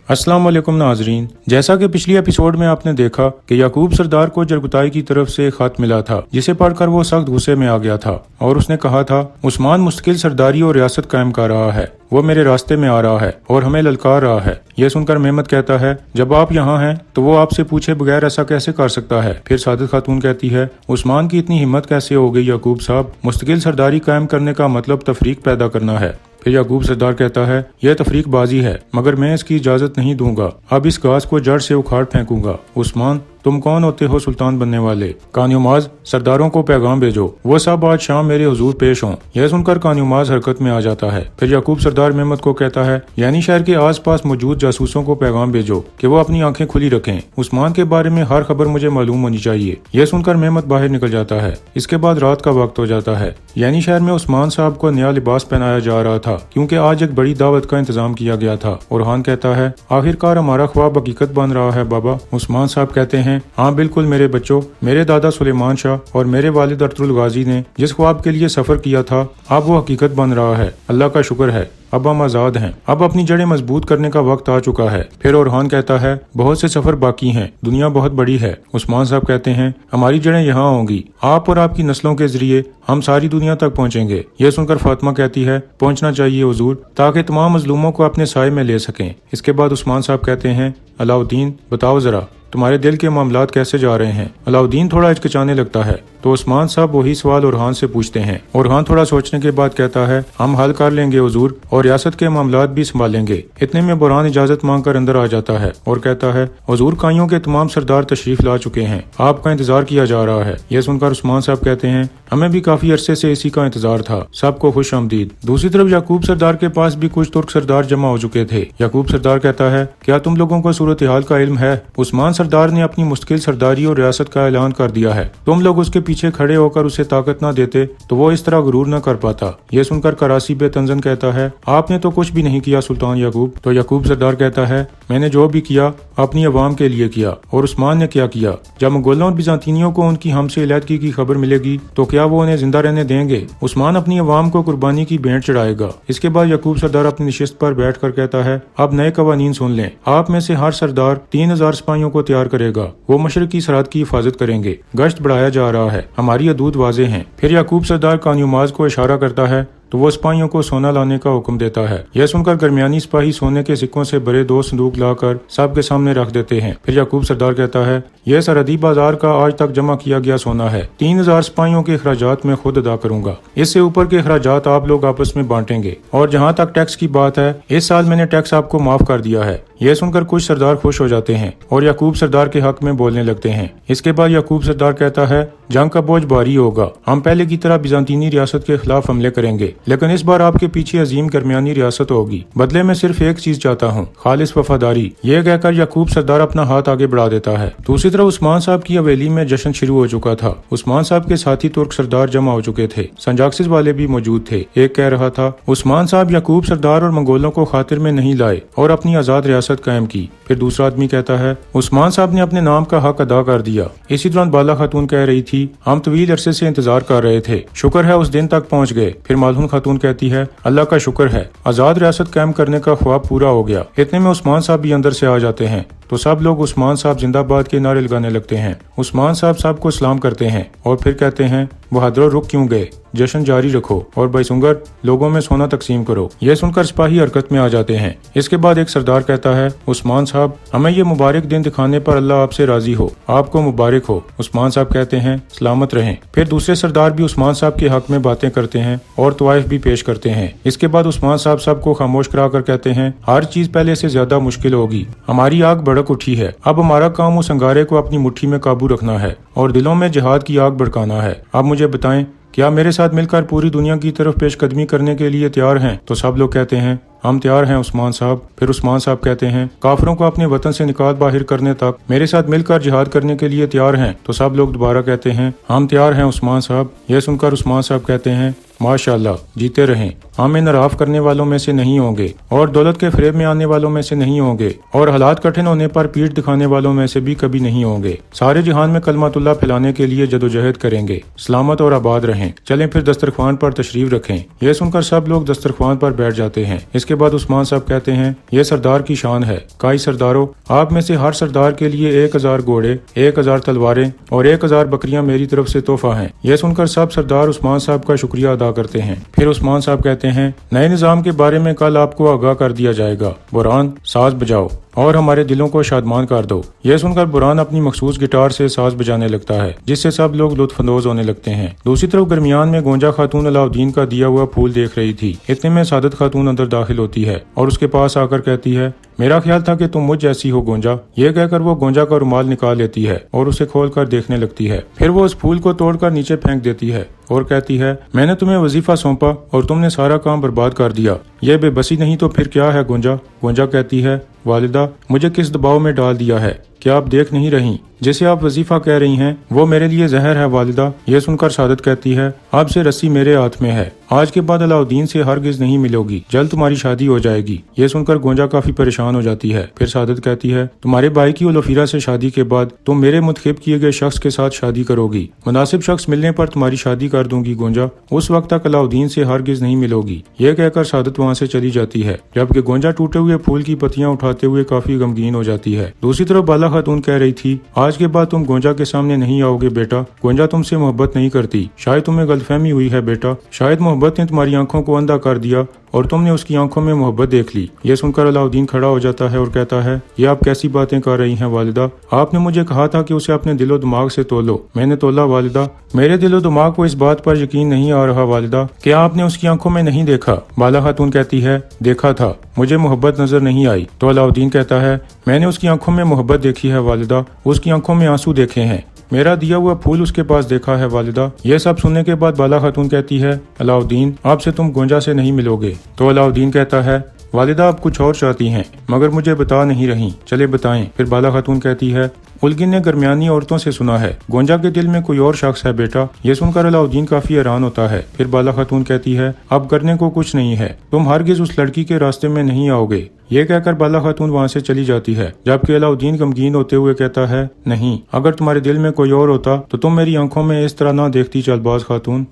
अस्सलाम वालेकुम नाजरीन। जैसा कि पिछली एपिसोड में आपने देखा कि याकूब सरदार को जरगुताई की तरफ से एक खत मिला था जिसे पढ़कर वो सख्त गुस्से में आ गया था और उसने कहा था उस्मान मुस्तकिल सरदारी और रियासत कायम कर रहा है, वो मेरे रास्ते में आ रहा है और हमें ललकार रहा है। यह सुनकर मेहमद कहता है जब आप यहाँ हैं तो वो आपसे पूछे बगैर ऐसा कैसे कर सकता है। फिर सादिक खातून कहती है उस्मान की इतनी हिम्मत कैसे हो गई याकूब साहब, मुस्तकिल सरदारी कायम करने का मतलब तफरीक पैदा करना है। फिर याकूब सरदार कहता है यह तफरीक बाजी है मगर मैं इसकी इजाजत नहीं दूंगा, अब इस घास को जड़ से उखाड़ फेंकूंगा। उस्मान तुम कौन होते हो सुल्तान बनने वाले? कान्युमाज सरदारों को पैगाम भेजो, वो सब आज शाम मेरे हुजूर पेश हों। यह सुनकर कान्युमाज हरकत में आ जाता है। फिर याकूब सरदार मेहमद को कहता है यानी शहर के आसपास मौजूद जासूसों को पैगाम भेजो कि वो अपनी आंखें खुली रखें, उस्मान के बारे में हर खबर मुझे मालूम होनी चाहिए। यह सुनकर मेहमद बाहर निकल जाता है। इसके बाद रात का वक्त हो जाता है। यानी शहर में उस्मान साहब को नया लिबास पहनाया जा रहा था क्योंकि आज एक बड़ी दावत का इंतजाम किया गया था। ओरहान कहता है आखिरकार हमारा ख्वाब हकीकत बन रहा है बाबा। उस्मान साहब कहते हैं हाँ बिल्कुल मेरे बच्चों, मेरे दादा सुलेमान शाह और मेरे वालिद अरतुल गाजी ने जिस ख्वाब के लिए सफर किया था अब वो हकीकत बन रहा है। अल्लाह का शुक्र है, अब हम आजाद हैं, अब अपनी जड़ें मजबूत करने का वक्त आ चुका है। फिर ओरहान कहता है बहुत से सफर बाकी हैं, दुनिया बहुत बड़ी है। उस्मान साहब कहते हैं हमारी जड़ें यहाँ होंगी, आप और आपकी नस्लों के जरिए हम सारी दुनिया तक पहुँचेंगे। यह सुनकर फातिमा कहती है पहुँचना चाहिए हुजूर, ताकि तमाम मजलूमों को अपने साए में ले सकें। इसके बाद उस्मान साहब कहते हैं अलाउद्दीन बताओ जरा तुम्हारे दिल के मामलात कैसे जा रहे हैं। अलाउद्दीन थोड़ा हिचकिचाने लगता है तो उस्मान साहब वही सवाल ओरहान से पूछते हैं। ओरहान थोड़ा सोचने के बाद कहता है हम हल कर लेंगे हुजूर और रियासत के मामलात भी संभालेंगे। इतने में बुरहान इजाजत मांग कर अंदर आ जाता है और कहता है हुजूर काइयों के तमाम सरदार तशरीफ ला चुके हैं, आपका इंतजार किया जा रहा है। यह सुनकर उस्मान साहब कहते हैं हमें भी काफी अरसे से इसी का इंतजार था, सबको खुश आमदीद। दूसरी तरफ याकूब सरदार के पास भी कुछ तुर्क सरदार जमा हो चुके थे। याकूब सरदार कहता है क्या तुम लोगों को सूरत हाल का इल्म है? उस्मान सरदार ने अपनी मुश्किल सरदारी और रियासत का ऐलान कर दिया है, तुम लोग उसके पीछे खड़े होकर उसे ताकत न देते तो वो इस तरह गुरूर न कर पाता। यह सुनकर करासी बेतंजन कहता है आपने तो कुछ भी नहीं किया सुल्तान याकूब। तो याकूब सरदार कहता है मैंने जो भी किया अपनी अवाम के लिए किया। और उस्मान ने क्या किया? जब मुगलों और बिजांतीनियों को उनकी हमसे इलादगी की खबर मिलेगी तो क्या वो उन्हें जिंदा रहने देंगे? उस्मान अपनी अवाम को कुर्बानी की भेंट चढ़ाएगा। इसके बाद याकूब सरदार अपनी नशिस्त पर बैठ कर कहता है अब नए कवानीन सुन लें, आप में से हर सरदार 3000 सिपाहियों को तैयार करेगा, वो मशरक की सरहद की हिफाजत करेंगे। गश्त बढ़ाया जा रहा है, हमारी हदूद वाज़ेह हैं। फिर याकूब सरदार कान्युमाज को इशारा करता है तो वो सिपाहियों को सोना लाने का हुक्म देता है। यह सुनकर दरमियानी सिपाही सोने के सिक्कों से भरे 2 संदूक लाकर सबके सामने रख देते हैं। फिर याकूब सरदार कहता है यह सरहदी बाजार का आज तक जमा किया गया सोना है, 3000 सिपाहियों के अखराजात मैं खुद अदा करूंगा, इससे ऊपर के अखराजात आप लोग आपस में बांटेंगे। और जहाँ तक टैक्स की बात है इस साल मैंने टैक्स आपको माफ कर दिया है। यह सुनकर कुछ सरदार खुश हो जाते हैं और याकूब सरदार के हक में बोलने लगते हैं। इसके बाद याकूब सरदार कहता है जंग का बोझ भारी होगा, हम पहले की तरह बिजांतीनी रियासत के खिलाफ हमले करेंगे, लेकिन इस बार आपके पीछे अजीम दरमियानी रियासत होगी। बदले में सिर्फ एक चीज चाहता हूँ, खालिस वफादारी। यह कहकर याकूब सरदार अपना हाथ आगे बढ़ा देता है। दूसरी तरफ उस्मान साहब की हवेली में जश्न शुरू हो चुका था। उस्मान साहब के साथी तुर्क सरदार जमा हो चुके थे, संजाक्सिस वाले भी मौजूद थे। एक कह रहा था उस्मान साहब याकूब सरदार और मंगोलों को खातिर में नहीं लाए और अपनी आजाद रियासत कायम की। फिर दूसरा आदमी कहता है उस्मान साहब ने अपने नाम का हक अदा कर दिया। इसी दौरान बाला खातून कह रही थी हम तवील अरसे से इंतजार कर रहे थे, शुक्र है उस दिन तक पहुँच गए। फिर मालून खातून कहती है अल्लाह का शुक्र है, आजाद रियासत कायम करने का ख्वाब पूरा हो गया। इतने में उस्मान साहब भी अंदर से आ जाते हैं तो सब लोग उस्मान साहब जिंदाबाद के नारे लगाने लगते हैं। उस्मान साहब सबको सलाम करते हैं और फिर कहते हैं बहादुर रुक क्यों गए, जश्न जारी रखो और बैसुंगर लोगों में सोना तकसीम करो। यह सुनकर सिपाही हरकत में आ जाते हैं। इसके बाद एक सरदार कहता है उस्मान साहब हमें ये मुबारक दिन दिखाने पर अल्लाह आपसे राजी हो, आपको मुबारक हो। उस्मान साहब कहते हैं सलामत रहें। फिर दूसरे सरदार भी उस्मान साहब के हक में बातें करते हैं और तवाइफ भी पेश करते हैं। इसके बाद उस्मान साहब सबको खामोश कराकर कहते हैं हर चीज पहले से ज्यादा मुश्किल होगी, हमारी आग भड़क उठी है, अब हमारा काम उस अंगारे को अपनी मुट्ठी में काबू रखना है और दिलों में जिहाद की आग भड़काना है। अब मुझे बताएं क्या मेरे साथ मिलकर पूरी दुनिया की तरफ पेशकदमी करने के लिए तैयार हैं? तो सब लोग कहते हैं हम तैयार हैं उस्मान साहब। फिर उस्मान साहब कहते हैं काफिरों को अपने वतन से निकाल बाहर करने तक मेरे साथ मिलकर जिहाद करने के लिए तैयार हैं? तो सब लोग दोबारा कहते हैं हम तैयार हैं उस्मान साहब। यह सुनकर उस्मान साहब कहते हैं माशाअल्लाह, जीते रहें। हम इनराफ करने वालों में से नहीं होंगे और दौलत के फरेब में आने वालों में से नहीं होंगे और हालात कठिन होने पर पीठ दिखाने वालों में से भी कभी नहीं होंगे। सारे जहान में कलमातुल्लाह फैलाने के लिए जदोजहद करेंगे। सलामत और आबाद रहें। चलें फिर दस्तरख्वान पर तशरीफ रखें। यह सुनकर सब लोग दस्तरख्वान पर बैठ जाते हैं। इसके बाद उस्मान साहब कहते हैं, यह सरदार की शान है। काई सरदारों, आप में से हर सरदार के लिए 1000 घोड़े, 1000 तलवारें और 1000 बकरियां मेरी तरफ से तोहफा हैं। यह सुनकर सब सरदार उस्मान साहब का शुक्रिया अदा करते हैं। फिर उस्मान साहब कहते हैं, नए निजाम के बारे में कल आपको आगाह कर दिया जाएगा। बुरहान, साज बजाओ और हमारे दिलों को शादमान कर दो। यह सुनकर बुरहान अपनी मखसूस गिटार से साज बजाने लगता है, जिससे सब लोग लुत्फअंदोज होने लगते हैं। दूसरी तरफ दरमियान में गोंजा खातून अलाउद्दीन का दिया हुआ फूल देख रही थी। इतने में सादत खातून अंदर दाखिल होती है और उसके पास आकर कहती है, मेरा ख्याल था कि तुम मुझ जैसी हो गोंजा। यह कहकर वो गोंजा का रुमाल निकाल लेती है और उसे खोलकर देखने लगती है। फिर वो उस फूल को तोड़कर नीचे फेंक देती है और कहती है, मैंने तुम्हें वजीफा सौंपा और तुमने सारा काम बर्बाद कर दिया। यह बेबसी नहीं तो फिर क्या है गोंजा? गोंजा कहती है, वालिदा, मुझे किस दबाव में डाल दिया है? क्या आप देख नहीं रही? जिसे आप वजीफा कह रही हैं वो मेरे लिए जहर है वालिदा। यह सुनकर सादत कहती है, अब से रस्सी मेरे हाथ में है। आज के बाद अलाउद्दीन से हरगिज नहीं मिलोगी। जल्द तुम्हारी शादी हो जाएगी। यह सुनकर गोंजा काफी परेशान हो जाती है। फिर सादत कहती है, तुम्हारे भाई की उलफीरा से शादी के बाद तुम मेरे मुतखिब किए गए शख्स के साथ शादी करोगी। मुनासिब शख्स मिलने पर तुम्हारी शादी कर दूंगी गोंजा। उस वक्त तक अलाउद्दीन से हरगिज नहीं मिलोगी। यह कहकर सादत वहाँ से चली जाती है, जबकि गोंजा टूटे हुए फूल की पत्तियां उठाते हुए काफी गमगीन हो जाती है। दूसरी तरफ बाला खातून कह रही थी, आज के बाद तुम गोंजा के सामने नहीं आओगे बेटा। गोंजा तुमसे मोहब्बत नहीं करती। शायद तुम्हें गलतफहमी हुई है बेटा। शायद मोहब्बत ने तुम्हारी आंखों को अंधा कर दिया और तुमने उसकी आंखों में मोहब्बत देख ली। यह सुनकर अलाउद्दीन खड़ा हो जाता है और कहता है, ये आप कैसी बातें कर रही हैं वालिदा? आपने मुझे कहा था कि उसे अपने दिलो दिमाग से तोलो। मैंने तोला वालिदा। मेरे दिलो दिमाग को इस बात पर यकीन नहीं आ रहा वालिदा। क्या आपने उसकी आंखों में नहीं देखा? बाला खातून कहती है, देखा था, मुझे मोहब्बत नजर नहीं आई। तो अलाउद्दीन कहता है, मैंने उसकी आंखों में मोहब्बत देखी है वालिदा। उसकी आंखों में आंसू देखे हैं। मेरा दिया हुआ फूल उसके पास देखा है वालिदा। यह सब सुनने के बाद बाला खातून कहती है, अलाउद्दीन, आपसे तुम गोंजा से नहीं मिलोगे। तो अलाउद्दीन कहता है, वालिदा आप कुछ और चाहती हैं मगर मुझे बता नहीं रही। चले बताएं। फिर बाला खातून कहती है, उलगिन ने दरमियानी औरतों से सुना है गोंजा के दिल में कोई और शख्स है बेटा। यह सुनकर अलाउद्दीन काफी हैरान होता है। फिर बाला खातून कहती है, अब करने को कुछ नहीं है, तुम हरगिज उस लड़की के रास्ते में नहीं आओगे। ये कहकर बाला खातून वहाँ से चली जाती है, जबकि अलाउद्दीन गमगीन होते हुए कहता है, नहीं, अगर तुम्हारे दिल में कोई और होता तो तुम मेरी आंखों में इस तरह ना देखती चालबाज खातून।